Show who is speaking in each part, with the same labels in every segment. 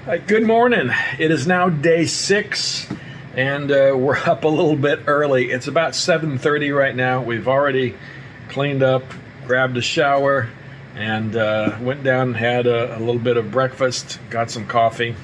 Speaker 1: Good morning. It is now day 6, and we're up a little bit early. It's about 7:30 right now. We've already cleaned up, grabbed a shower, and went down and had a little bit of breakfast, got some coffee.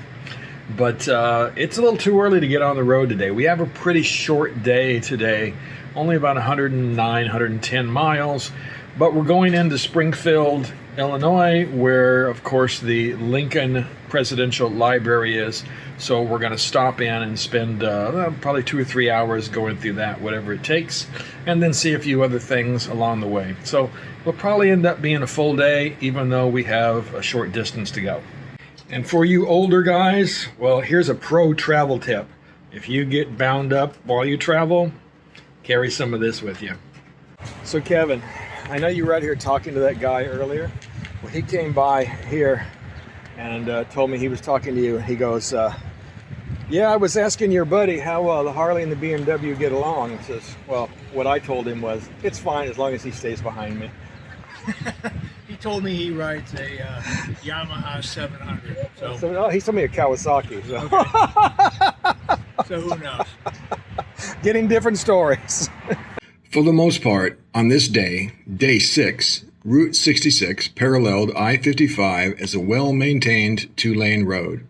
Speaker 1: But it's a little too early to get on the road today. We have a pretty short day today, only about 109, 110 miles. But we're going into Springfield, Illinois, where, of course, the Lincoln Presidential Library is. So we're going to stop in and spend probably 2 or 3 hours going through that, whatever it takes, and then see a few other things along the way. So we'll probably end up being a full day, even though we have a short distance to go. And for you older guys, well, here's a pro travel tip. If you get bound up while you travel, carry some of this with you. So Kevin, I know you were out here talking to that guy earlier. Well, he came by here and told me he was talking to you. He goes, yeah, I was asking your buddy how the Harley and the BMW get along. He says, well, what I told him was, it's fine as long as he stays behind me.
Speaker 2: He told me he rides a Yamaha 700.
Speaker 1: So he told me a Kawasaki. So,
Speaker 2: okay. So who knows?
Speaker 1: Getting different stories.
Speaker 3: For the most part, on this day, day 6, Route 66 paralleled I-55 as a well-maintained 2-lane road.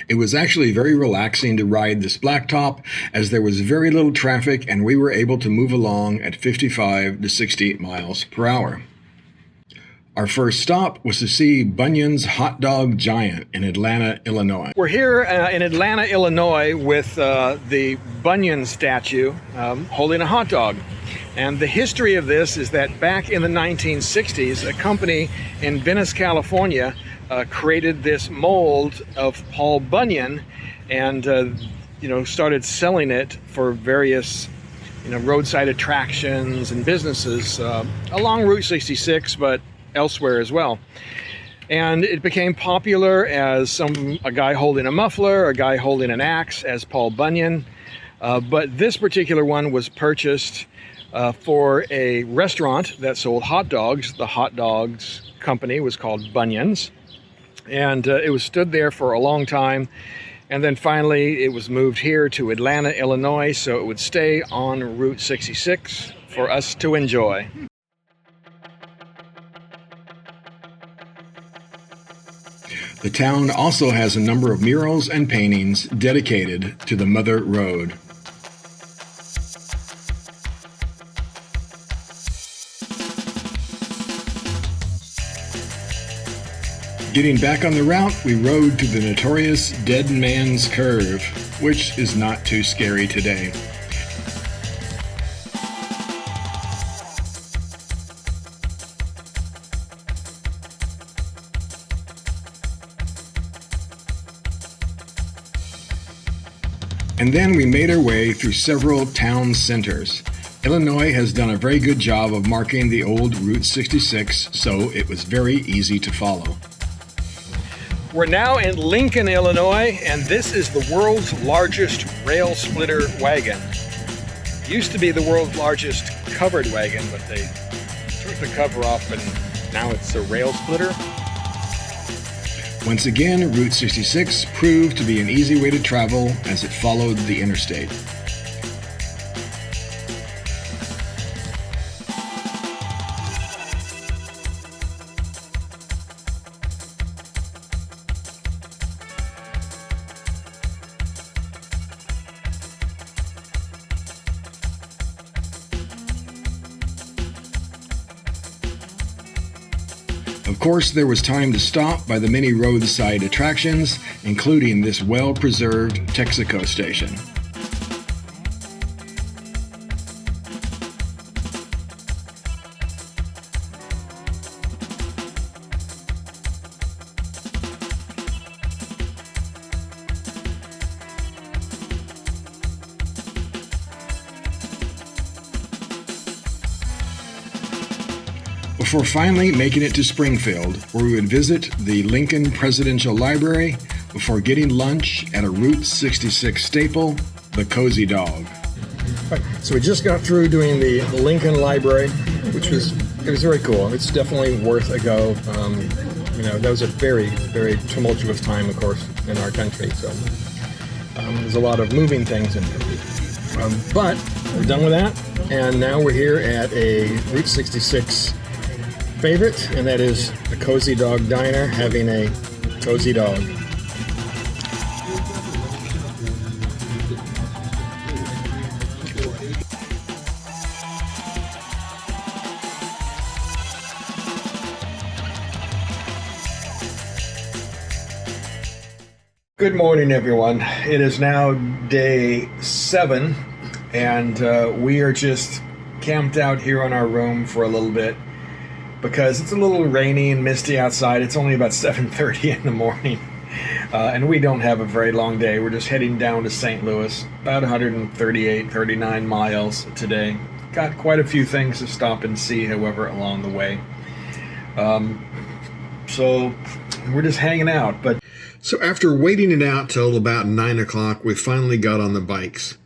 Speaker 3: It was actually very relaxing to ride this blacktop as there was very little traffic and we were able to move along at 55 to 60 miles per hour. Our first stop was to see Bunyan's Hot Dog Giant in Atlanta, Illinois.
Speaker 1: We're here in Atlanta, Illinois with the Bunyan statue holding a hot dog. And the history of this is that back in the 1960s, a company in Venice, California created this mold of Paul Bunyan and started selling it for various roadside attractions and businesses along Route 66, but elsewhere as well. And it became popular as a guy holding a muffler, a guy holding an axe as Paul Bunyan. But this particular one was purchased for a restaurant that sold hot dogs. The hot dogs company was called Bunyan's. And it was stood there for a long time. And then finally it was moved here to Atlanta, Illinois, so it would stay on Route 66 for us to enjoy.
Speaker 3: The town also has a number of murals and paintings dedicated to the Mother Road. Getting back on the route, we rode to the notorious Dead Man's Curve, which is not too scary today. And then we made our way through several town centers. Illinois has done a very good job of marking the old Route 66, so it was very easy to follow.
Speaker 1: We're now in Lincoln, Illinois, and this is the world's largest rail splitter wagon. It used to be the world's largest covered wagon, but they took the cover off and now it's a rail splitter.
Speaker 3: Once again, Route 66 proved to be an easy way to travel as it followed the interstate. Of course, there was time to stop by the many roadside attractions, including this well-preserved Texaco station. Before finally making it to Springfield, where we would visit the Lincoln Presidential Library before getting lunch at a Route 66 staple, the Cozy Dog.
Speaker 1: Right. So we just got through doing the Lincoln Library, which was very cool. It's definitely worth a go. that was a very, very tumultuous time, of course, in our country. So there's a lot of moving things in there. But we're done with that, and now we're here at a Route 66 favorite, and that is the Cozy Dog Diner, having a cozy dog. Good morning, everyone. It is now day 7, and we are just camped out here on our room for a little bit because it's a little rainy and misty outside. It's only about 7:30 in the morning, and we don't have a very long day. We're just heading down to St. Louis, about 39 miles today. Got quite a few things to stop and see, however, along the way. So we're just hanging out, but
Speaker 3: So after waiting it out till about 9 o'clock, we finally got on the bikes.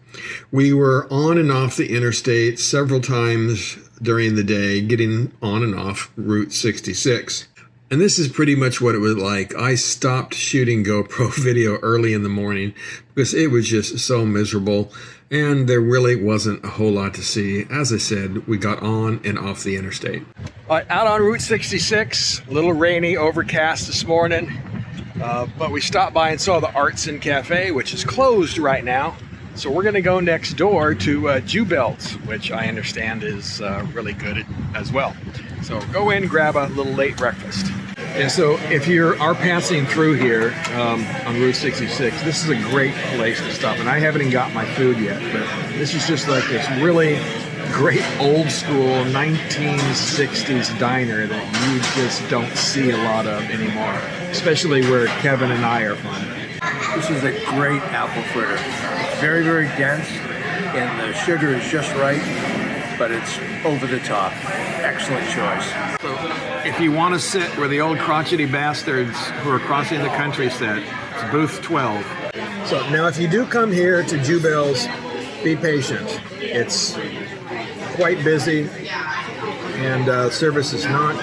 Speaker 3: We were on and off the interstate several times during the day, getting on and off Route 66. And this is pretty much what it was like. I stopped shooting GoPro video early in the morning because it was just so miserable, and there really wasn't a whole lot to see. As I said, we got on and off the interstate.
Speaker 1: out on Route 66, a little rainy, overcast this morning. But we stopped by and saw the Artson Cafe, which is closed right now. So we're going to go next door to Jubel's, which I understand is really good as well. So go in, grab a little late breakfast. And so if you are passing through here on Route 66, this is a great place to stop. And I haven't even got my food yet, but this is just like this really great old school 1960s diner that you just don't see a lot of anymore, especially where Kevin and I are from.
Speaker 2: This is a great apple fritter. It's very, very dense, and the sugar is just right, but it's over the top. Excellent choice.
Speaker 1: So if you want to sit where the old crotchety bastards who are crossing the country sit, it's booth 12. So now if you do come here to Jubel's, be patient. It's quite busy, and service is not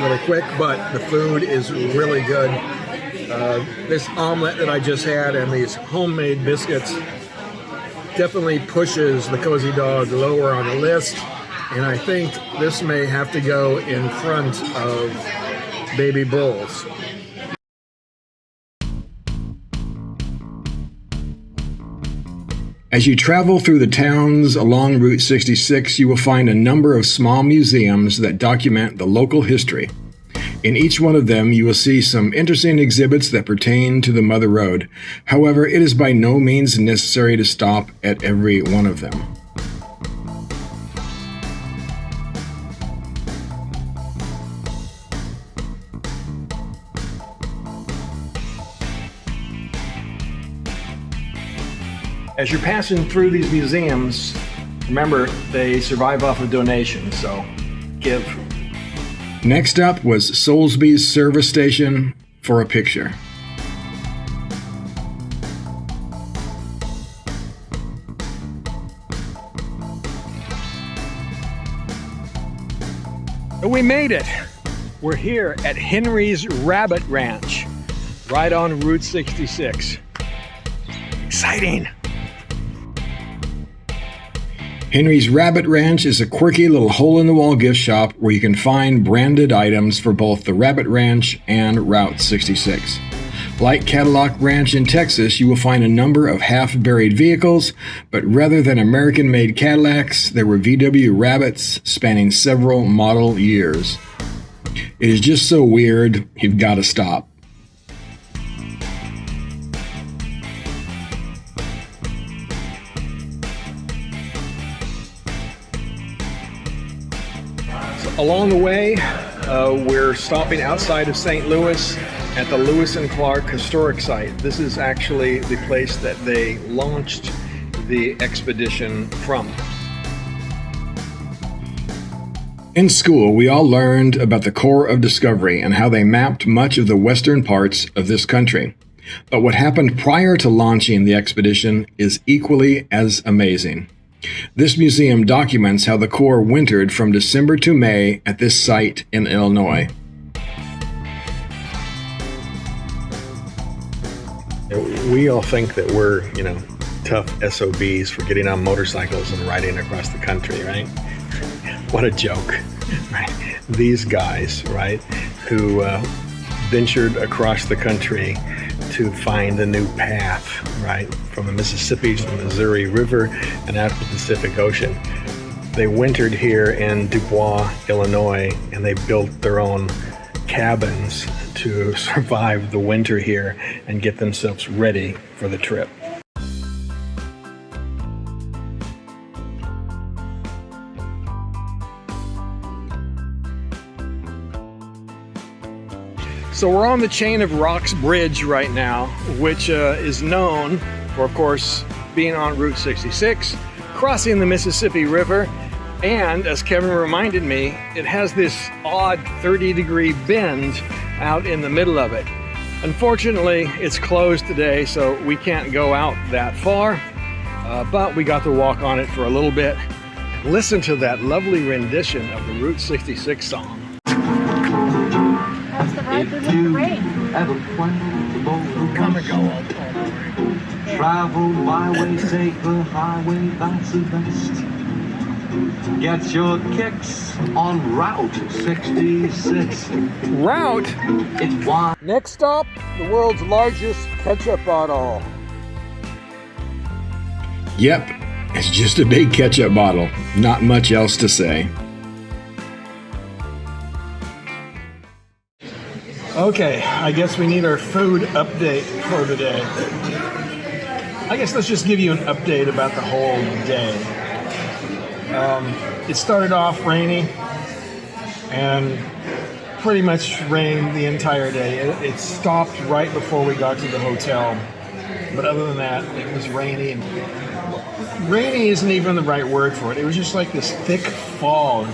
Speaker 1: really quick, but the food is really good. This omelet that I just had and these homemade biscuits definitely pushes the Cozy Dog lower on the list, and I think this may have to go in front of Baby Bulls.
Speaker 3: As you travel through the towns along Route 66, you will find a number of small museums that document the local history. In each one of them, you will see some interesting exhibits that pertain to the Mother Road. However, it is by no means necessary to stop at every one of them.
Speaker 1: As you're passing through these museums, remember they survive off of donations, so give.
Speaker 3: Next up was Soulsby's service station for a picture.
Speaker 1: We made it. We're here at Henry's Rabbit Ranch, right on Route 66. Exciting.
Speaker 3: Henry's Rabbit Ranch is a quirky little hole-in-the-wall gift shop where you can find branded items for both the Rabbit Ranch and Route 66. Like Cadillac Ranch in Texas, you will find a number of half-buried vehicles, but rather than American-made Cadillacs, there were VW Rabbits spanning several model years. It is just so weird, you've got to stop.
Speaker 1: Along the way, we're stopping outside of St. Louis at the Lewis and Clark Historic Site. This is actually the place that they launched the expedition from.
Speaker 3: In school, we all learned about the Corps of Discovery and how they mapped much of the western parts of this country. But what happened prior to launching the expedition is equally as amazing. This museum documents how the Corps wintered from December to May at this site in Illinois.
Speaker 1: We all think that we're, tough SOBs for getting on motorcycles and riding across the country, right? What a joke, right? These guys, right, who ventured across the country to find a new path, right, from the Mississippi to the Missouri River and out to the Pacific Ocean. They wintered here in Dubois, Illinois, and they built their own cabins to survive the winter here and get themselves ready for the trip. So we're on the Chain of Rocks Bridge right now, which is known for, of course, being on Route 66, crossing the Mississippi River, and as Kevin reminded me, it has this odd 30-degree bend out in the middle of it. Unfortunately, it's closed today, so we can't go out that far, but we got to walk on it for a little bit. Listen to that lovely rendition of the Route 66 song.
Speaker 4: If you ever plan to go travel my way, take the highway, that's the best. Get your kicks on Route 66.
Speaker 1: Route?
Speaker 4: It's wide.
Speaker 1: Next stop, the world's largest ketchup bottle.
Speaker 3: Yep, it's just a big ketchup bottle. Not much else to say.
Speaker 1: Okay, I guess we need our food update for today. I guess let's just give you an update about the whole day. It started off rainy and pretty much rained the entire day. It stopped right before we got to the hotel. But other than that, it was rainy. And rainy isn't even the right word for it. It was just like this thick fog,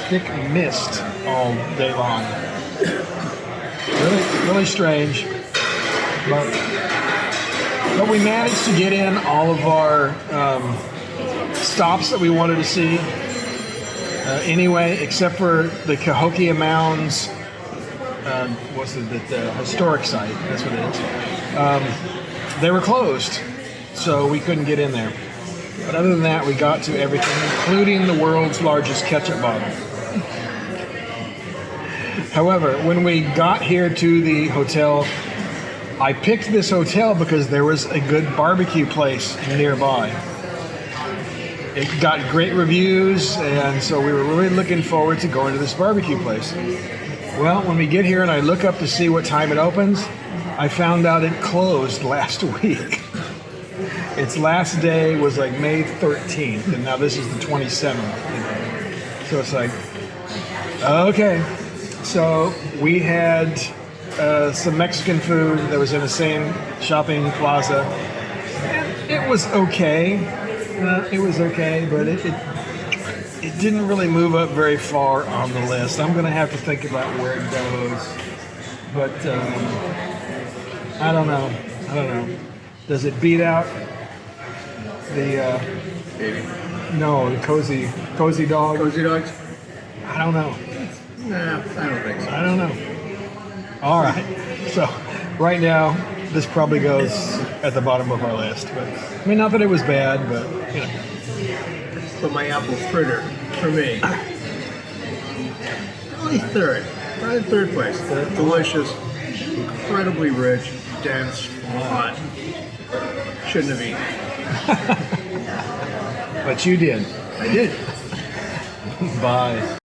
Speaker 1: thick mist all day long. Really strange. But we managed to get in all of our stops that we wanted to see anyway, except for the Cahokia Mounds, the historic site, that's what it is. They were closed, so we couldn't get in there. But other than that, we got to everything, including the world's largest ketchup bottle. However, when we got here to the hotel, I picked this hotel because there was a good barbecue place nearby. It got great reviews, and so we were really looking forward to going to this barbecue place. Well, when we get here and I look up to see what time it opens, I found out it closed last week. Its last day was like May 13th, and now this is the 27th. So it's like, okay. So we had some Mexican food that was in the same shopping plaza. It was okay. It was okay, but it didn't really move up very far on the list. I'm going to have to think about where it goes. But I don't know. Does it beat out the the cozy dog?
Speaker 2: Cozy dogs?
Speaker 1: I don't know.
Speaker 2: Nah, I don't think so.
Speaker 1: I don't know. All right. So right now, this probably goes at the bottom of our list. But I mean, not that it was bad, but
Speaker 2: But my apple fritter, for me, probably third place. Delicious, incredibly rich, dense, hot. Shouldn't have eaten.
Speaker 1: but you did.
Speaker 2: I did.
Speaker 1: Bye.